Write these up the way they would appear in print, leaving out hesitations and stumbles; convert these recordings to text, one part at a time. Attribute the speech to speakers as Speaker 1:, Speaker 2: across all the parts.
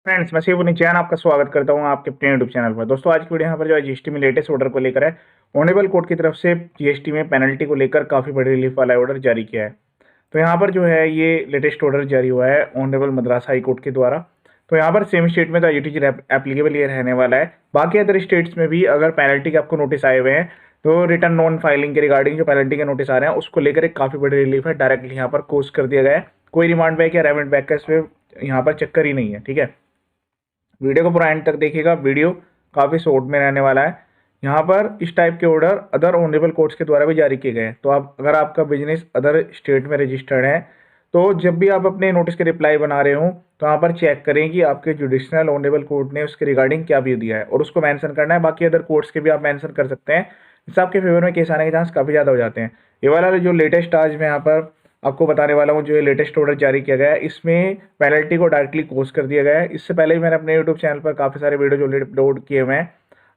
Speaker 1: Friends, मैं शिवनी जैन आपका स्वागत करता हूं आपके अपने यूट्यूब चैनल पर। दोस्तों, आज की वीडियो यहाँ पर जो है जीएसटी में लेटेस्ट ऑर्डर को लेकर है। ऑनरेबल कोर्ट की तरफ से जीएसटी में पेनल्टी को लेकर काफ़ी बड़ी रिलीफ वाला ऑर्डर जारी किया है। तो यहाँ पर जो है ये लेटेस्ट ऑर्डर जारी हुआ है ऑनरेबल मद्रास हाई कोर्ट के द्वारा। तो यहाँ पर सेम स्टेट में तो यूटीजी एप्लीकेबल ये रहने वाला है। बाकी अदर स्टेट्स में भी अगर पेनल्टी के आपको नोटिस आए हुए हैं तो रिटर्न नॉन फाइलिंग के रिगार्डिंग जो पेनल्टी के नोटिस आ रहे हैं उसको लेकर एक काफ़ी बड़ी रिलीफ है। डायरेक्टली यहाँ पर कोर्स कर दिया गया है। कोई रिमांड बैक या रेमेंड बैक का इसमें यहाँ पर चक्कर ही नहीं है। ठीक है, वीडियो को पूरा एंड तक देखिएगा। वीडियो काफ़ी शॉर्ट में रहने वाला है। यहाँ पर इस टाइप के ऑर्डर अदर ऑनरेबल कोर्ट्स के द्वारा भी जारी किए गए हैं। तो आप अगर आपका बिजनेस अदर स्टेट में रजिस्टर्ड है तो जब भी आप अपने नोटिस के रिप्लाई बना रहे हो तो यहाँ पर चेक करें कि आपके जुडिशनल ऑनरेबल कोर्ट ने उसके रिगार्डिंग क्या व्यू दिया है और उसको मेंशन करना है। बाकी अदर कोर्ट्स के भी आप मेंशन कर सकते हैं। इससे आपके फेवर में केस आने के चांस काफ़ी ज़्यादा हो जाते हैं। ये वाला जो लेटेस्ट आज मैं यहाँ पर आपको बताने वाला हूँ, जो ये लेटेस्ट ऑर्डर जारी किया गया है इसमें पेनल्टी को डायरेक्टली कोस कर दिया गया है। इससे पहले भी मैंने अपने यूट्यूब चैनल पर काफ़ी सारे वीडियो जो अपलोड किए हुए हैं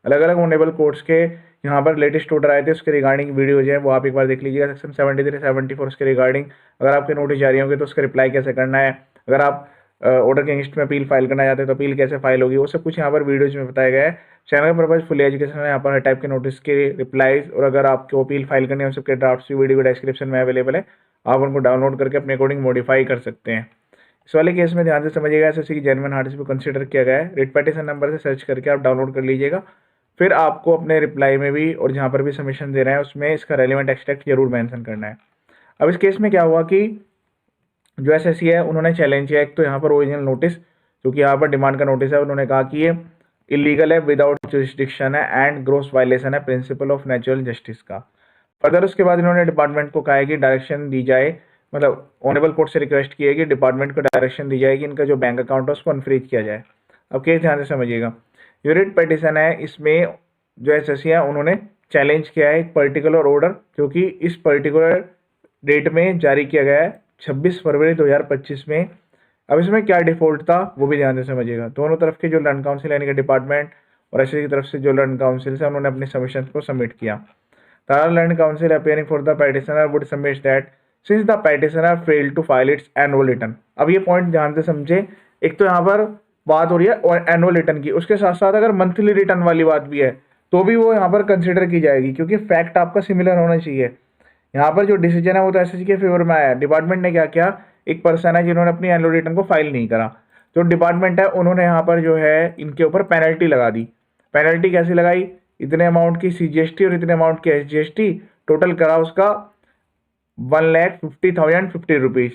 Speaker 1: अलग अलग ऑनरेबल कोर्ट्स के। यहाँ पर लेटेस्ट ऑर्डर आए थे उसके रिगार्डिंग वीडियो जो है वो आप एक बार देख लीजिएगा। सेक्शन 73 74 उसके रिगार्डिंग अगर आपके नोटिस जारी होंगे तो उसका रिप्लाई कैसे करना है, अगर आप ऑर्डर के अगेंस्ट में अपील फाइल करना चाहते हैं तो अपील कैसे फाइल होगी, वो सब कुछ यहाँ पर वीडियोज में बताया गया है। चैनल का पर्पज फुल एजुकेशन है। यहाँ पर हर टाइप के नोटिस के रिप्लाईज और अगर आपको अपील फाइल करनी है उन सबके ड्राफ्ट भी वीडियो डिस्क्रिप्शन में अवेलेबल है। आप उनको डाउनलोड करके अपने अकॉर्डिंग मॉडिफाई कर सकते हैं। इस वाले केस में ध्यान से समझिएगा, एसएससी की जेन्युइन हार्डशिप को कंसीडर किया गया है। रिट पेटिशन नंबर से सर्च करके आप डाउनलोड कर लीजिएगा। फिर आपको अपने रिप्लाई में भी और जहाँ पर भी सबमिशन दे रहे हैं उसमें इसका रेलिवेंट एक्सट्रैक्ट जरूर मेंशन करना है। अब इस केस में क्या हुआ कि जो एसएससी है उन्होंने चैलेंज किया। एक तो यहाँ पर ओरिजिनल नोटिस जो कि यहाँ पर डिमांड का नोटिस है, उन्होंने कहा कि ये इलीगल है, विदाउट जुरिस्डिक्शन है एंड ग्रोस वायलेशन है प्रिंसिपल ऑफ नेचुरल जस्टिस का। फर्दर उसके बाद इन्होंने डिपार्टमेंट को कहा है कि डायरेक्शन दी जाए, मतलब ऑनरेबल कोर्ट से रिक्वेस्ट की है कि डिपार्टमेंट को डायरेक्शन दी जाए कि इनका जो बैंक अकाउंट है उसको अनफ्रीज किया जाए। अब केस ध्यान से समझिएगा, जो रिट पिटीशन है इसमें जो एसएससी है उन्होंने चैलेंज किया है एक पर्टिकुलर ऑर्डर जो कि इस पर्टिकुलर डेट में जारी किया गया है 26 फरवरी 2025 में। अब इसमें क्या डिफॉल्ट था वो भी ध्यान से समझिएगा। दोनों तरफ के जो लैंड काउंसिल यानी कि डिपार्टमेंट और एसएससी की तरफ से जो लैंड काउंसिल है उन्होंने अपने सबमिशन को सबमिट किया। Third Land Council appearing for the petitioner would submit that since the petitioner failed to file its annual return। अब ये पॉइंट ध्यान से समझे। एक तो यहाँ पर बात हो रही है एनुअल रिटर्न की, उसके साथ साथ अगर मंथली रिटर्न वाली बात भी है तो भी वो यहाँ पर कंसिडर की जाएगी क्योंकि फैक्ट आपका सिमिलर होना चाहिए। यहाँ पर जो डिसीजन है वो तो एसएससी के फेवर में आया है। डिपार्टमेंट ने क्या किया, एक पर्सन है जिन्होंने अपनी एनुअल रिटर्न को फाइल नहीं करा, जो डिपार्टमेंट है उन्होंने यहाँ पर जो है इनके ऊपर पेनल्टी लगा दी। पेनल्टी कैसी लगाई, इतने अमाउंट की सीजीएसटी और इतने अमाउंट की एसजीएसटी, टोटल करा उसका 1,50,050 रुपीज़।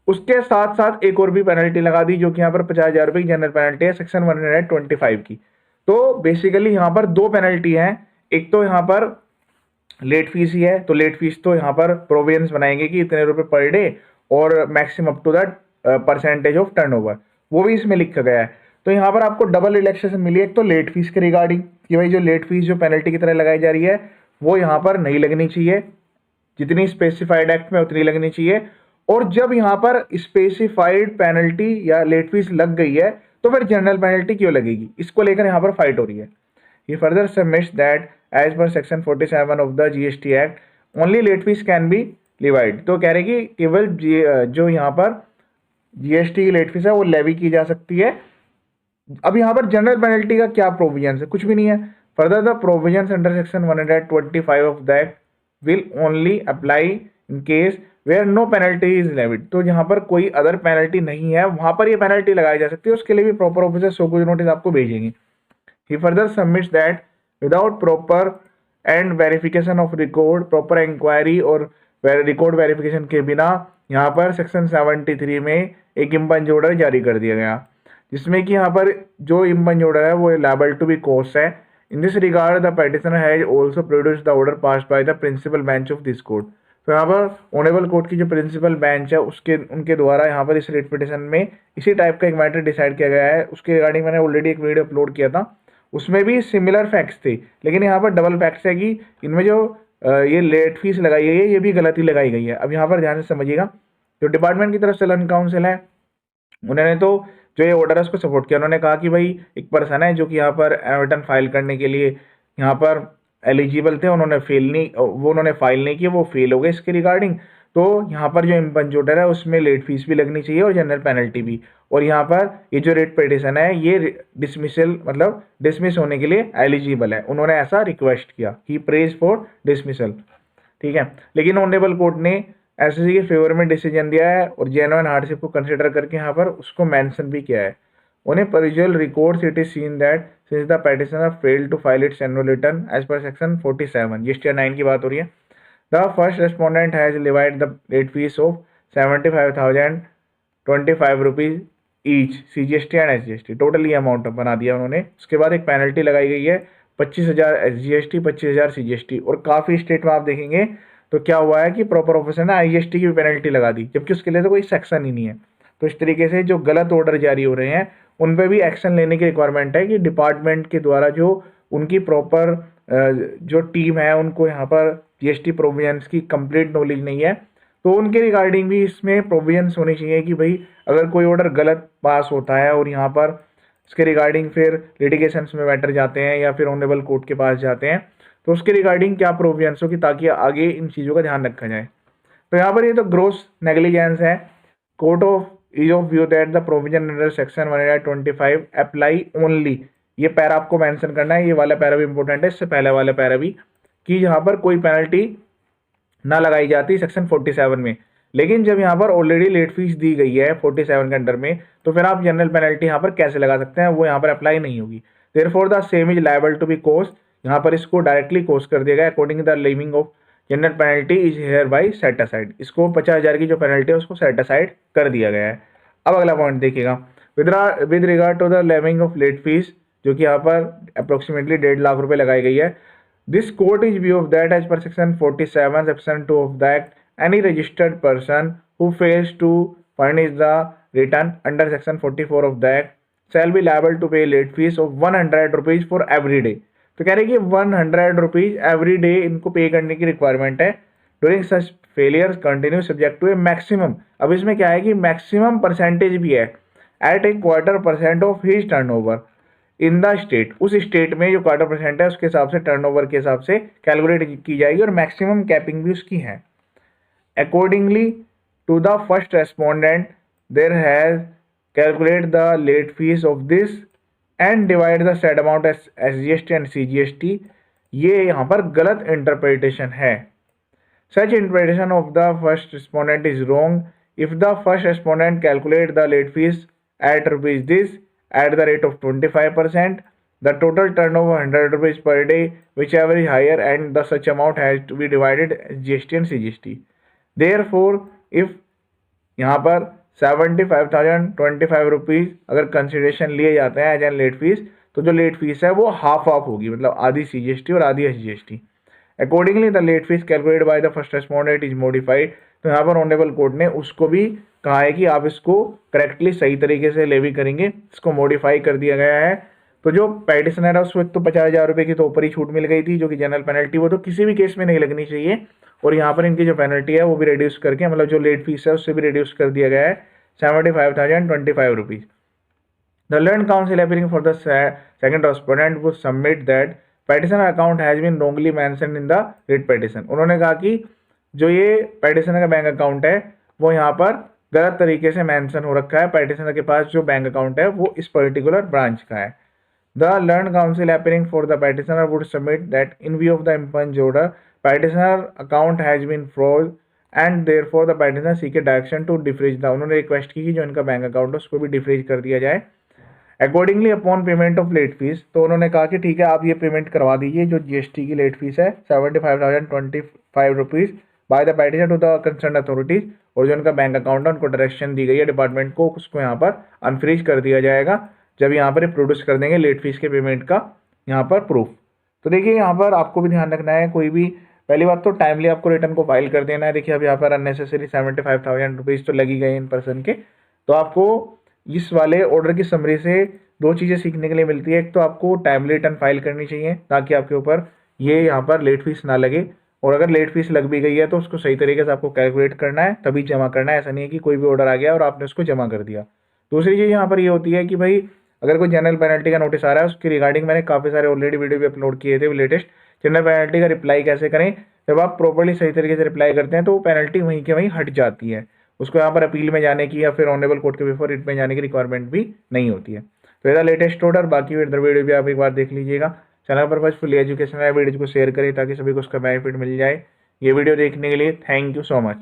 Speaker 1: उसके साथ साथ एक और भी पेनल्टी लगा दी जो कि यहाँ पर 50,000 रुपये की जनरल पेनल्टी है सेक्शन 125 की। तो बेसिकली यहाँ पर दो पेनल्टी हैं। एक तो यहाँ पर लेट फीस ही है, तो लेट फीस तो यहाँ पर प्रोविजंस बनाएंगे कि इतने रुपए पर डे और maximum up to that percentage of turnover, वो भी इसमें लिखा गया है। तो यहाँ पर आपको डबल रिलैक्सेशन मिली है। एक तो लेट फीस के रिगार्डिंग कि भाई जो लेट फीस जो पेनल्टी की तरह लगाई जा रही है वो यहाँ पर नहीं लगनी चाहिए, जितनी स्पेसिफाइड एक्ट में उतनी लगनी चाहिए। और जब यहाँ पर स्पेसिफाइड पेनल्टी या लेट फीस लग गई है तो फिर जनरल पेनल्टी क्यों लगेगी, इसको लेकर यहाँ पर फाइट हो रही है। He further submits that as per section 47 of the GST Act, only late fees can be levied। तो कह रहे कि केवल जो यहाँ पर जीएसटी की लेट फीस है वो लेवी की जा सकती है। अब यहाँ पर जनरल पेनल्टी का क्या प्रोविजन है, कुछ भी नहीं है। Further the provision under section 125 of the act will only apply in case where no penalty is levied. तो यहाँ पर कोई अदर पेनल्टी नहीं है वहां पर ये पेनल्टी लगाई जा सकती है, उसके लिए भी प्रॉपर ऑफिसर सो कुछ नोटिस आपको भेजेंगे। He further submits that without proper and verification of record, proper inquiry और रिकॉर्ड वेरिफिकेशन के बिना यहाँ पर सेक्शन 73 में एक इम्पंज ऑर्डर जारी कर दिया गया, जिसमें कि यहाँ पर जो इम्पंज ऑर्डर है वो लायबल टू बी कोस्ट है। In this regard the petitioner has also produced the order passed by the principal bench of this court. तो यहाँ पर ऑनरेबल कोर्ट की जो प्रिंसिपल बेंच है उनके द्वारा यहाँ पर इस रिट पिटीशन में इसी टाइप का एक मैटर डिसाइड किया गया है। उसके रिगार्डिंग मैंने ऑलरेडी एक वीडियो अपलोड किया था, उसमें भी सिमिलर फैक्ट्स थे, लेकिन यहाँ पर डबल फैक्ट्स है कि इनमें जो ये लेट फीस लगाई गई है ये भी गलती लगाई गई है। अब यहाँ पर ध्यान से समझिएगा, जो डिपार्टमेंट की तरफ से लैंड काउंसिल है उन्होंने तो जो ये ऑर्डर है उसको सपोर्ट किया। उन्होंने कहा कि भाई एक पर्सन है जो कि यहाँ पर रिटर्न फाइल करने के लिए यहाँ पर एलिजिबल थे, उन्होंने फाइल नहीं किया, वो फेल हो गए इसके रिगार्डिंग। तो यहाँ पर जो इम्पंज ऑर्डर है उसमें लेट फीस भी लगनी चाहिए और जनरल पेनल्टी भी। और यहाँ पर ये जो रेट पिटिशन है ये डिसमिसल मतलब डिसमिस होने के लिए एलिजिबल है। उन्होंने ऐसा रिक्वेस्ट किया, ही प्रेज फॉर डिसमिसल, ठीक है। लेकिन ऑनरेबल कोर्ट ने एसएससी के फेवर में डिसीजन दिया है और जेन्युइन हार्डशिप को कंसिडर करके यहाँ पर उसको मेंशन भी किया है। उन्हें perusal records it is seen that since the petitioner failed to file its annual return as per section 47, ये स्टेयर 9 की बात हो रही है, the first respondent has levied the late fee of 75,025 rupees each CGST and SGST, total ये amount बना दिया उन्होंने। उसके बाद एक पेनल्टी लगाई गई है 25,000 SGST 25,000 CGST। और काफ़ी स्टेट में आप देखेंगे तो क्या हुआ है कि प्रॉपर ऑफिसर ने IGST की भी पेनल्टी लगा दी, जबकि उसके लिए तो कोई सेक्शन ही नहीं है। तो इस तरीके से जो गलत ऑर्डर जारी हो रहे हैं उन पर भी एक्शन लेने की रिक्वायरमेंट है कि डिपार्टमेंट के द्वारा जो उनकी प्रॉपर जो टीम है उनको यहाँ पर GST प्रोविजंस की कंप्लीट नॉलेज नहीं है, तो उनके रिगार्डिंग भी इसमें प्रोविजंस होनी चाहिए कि भाई अगर कोई ऑर्डर गलत पास होता है और यहाँ पर इसके रिगार्डिंग फिर लिटिगेशंस में मैटर जाते हैं या फिर ऑनरेबल कोर्ट के पास जाते हैं, तो उसके रिगार्डिंग क्या प्रोविजंस हो कि ताकि आगे इन चीज़ों का ध्यान रखा जाए। तो यहाँ पर ये तो ग्रोस नेग्लिजेंस है। Court of is of view that the provision under section 125 apply only, ये पैरा आपको मेंशन करना है, ये वाला पैरा भी इंपॉर्टेंट है, इससे पहले वाला पैरा भी, कि यहाँ पर कोई पेनल्टी ना लगाई जाती सेक्शन 47 में। लेकिन जब यहाँ पर ऑलरेडी लेट फीस दी गई है 47 के अंडर में, तो फिर आप जनरल पेनल्टी यहाँ पर कैसे लगा सकते हैं, वो यहाँ पर अप्लाई नहीं होगी। Therefore the same is liable to be quashed, यहाँ पर इसको डायरेक्टली कॉस्ट कर दिया गया according the levying of general penalty is hereby set aside, इसको 50,000 की जो पेनल्टी है उसको सेट असाइड कर दिया गया है। अब अगला पॉइंट देखिएगा, with regard to the levying of late fees, जो कि यहाँ पर अप्रोक्सीमेटली 1.5 लाख रुपए लगाई गई है। This court is view of that as per section 47 section 2 of the act, any registered person who fails to furnish the return under section 44 of the act shall be liable to pay late fees of 100 rupees for every day। तो कह रहे हैं कि 100 rupees every day इनको पे करने की requirement है। During such failure continue subject to a maximum, अब इसमें क्या है कि मैक्सिमम परसेंटेज भी है एट ए क्वार्टर% of his turnover in the state, उस स्टेट में जो क्वार्टर% है उसके हिसाब से टर्नओवर के हिसाब से कैलकुलेट की जाएगी और मैक्सिमम कैपिंग भी उसकी है। Accordingly to the first respondent there has calculate the late fee of this and divide the said amount as SGST and CGST, ये यहाँ पर गलत इंटरप्रिटेशन है। Such interpretation of the first respondent is wrong if the first respondent calculate the late fee at rupees this at the rate of 25%, the total turnover 100 rupees per day, whichever is higher, and the such amount has to be divided GST and CGST. Therefore, if यहाँ पर 75,025 rupees अगर consideration लिए जाते हैं as an late fees, तो जो late fees है वो हाफ ऑफ होगी, मतलब आधी CGST और आधी SGST। Accordingly the late fees calculated by the first respondent is modified, तो यहाँ पर ऑनरेबल कोर्ट ने उसको भी कहा है कि आप इसको करेक्टली सही तरीके से लेवी करेंगे, इसको मॉडिफाई कर दिया गया है। तो जो पेटिशनर है उसको एक तो 50,000 रुपये की तो ऊपर ही छूट मिल गई थी, जो कि जनरल पेनल्टी वो तो किसी भी केस में नहीं लगनी चाहिए, और यहाँ पर इनकी जो पेनल्टी है वो भी रिड्यूस करके, मतलब जो लेट फीस है उससे भी रिड्यूस कर दिया गया है 75,025 rupees. The learned counsel appearing for the second respondent वो submit that petitioner account has been wrongly mentioned in the writ petition. उन्होंने कहा कि जो ये पेटिशनर का बैंक अकाउंट है वो यहाँ पर गलत तरीके से मेंशन हो रखा है, पेटिशनर के पास जो बैंक अकाउंट है वो इस पर्टिकुलर ब्रांच का है। The learned counsel appearing for the petitioner would submit that in view of the impugned order petitioner account has been frozen and therefore the petitioner seek direction to defreeze the, उन्होंने request की कि जो इनका bank account है उसको भी defreeze कर दिया जाए। Accordingly upon payment of late fees, तो उन्होंने कहा कि ठीक है आप ये पेमेंट करवा दीजिए, जो GST की लेट फीस है 75,025 rupees by the petitioner to the concern authorities, और जो उनका बैंक अकाउंट है उनको डायरेक्शन दी गई है डिपार्टमेंट को, उसको यहाँ पर अनफ्रीज कर दिया जाएगा जब यहाँ पर प्रोड्यूस कर देंगे लेट फीस के पेमेंट का यहाँ पर प्रूफ। तो देखिए यहाँ पर आपको भी ध्यान रखना है, कोई भी पहली बात तो टाइमली आपको रिटर्न को फाइल कर देना है। देखिए अब यहाँ पर अननेसेसरी 75,000 रुपीज़ तो लगी गए इन पर्सन के, तो आपको इस वाले ऑर्डर की समरी से दो चीज़ें सीखने के लिए मिलती है। एक तो आपको टाइमली रिटर्न फाइल करनी चाहिए ताकि आपके ऊपर ये यहाँ पर लेट फीस ना लगे, और अगर लेट फीस लग भी गई है तो उसको सही तरीके से आपको कैलकुलेट करना है तभी जमा करना है, ऐसा नहीं है कि कोई भी ऑर्डर आ गया और आपने उसको जमा कर दिया। दूसरी चीज़ यहाँ पर ये होती है कि भाई अगर कोई जनरल पेनल्टी का नोटिस आ रहा है उसके रिगार्डिंग मैंने काफ़ी सारे ऑलरेडी वीडियो भी अपलोड किए थे लेटेस्ट, जनरल पेनल्टी का रिप्लाई कैसे करें, जब आप प्रॉपर्ली सही तरीके से रिप्लाई करते हैं तो वो पेनल्टी वहीं के वहीं हट जाती है, उसको यहाँ पर अपील में जाने की या फिर ऑनरेबल कोर्ट के बिफोर रिट में जाने की रिक्वायरमेंट भी नहीं होती है। तो ये लेटेस्ट ऑर्डर, बाकी इधर वीडियो भी आप एक बार देख लीजिएगा। चैनल पर बस फुल एजुकेशन है, वीडियो को शेयर करें ताकि सभी को उसका बेनिफिट मिल जाए। ये वीडियो देखने के लिए थैंक यू सो मच।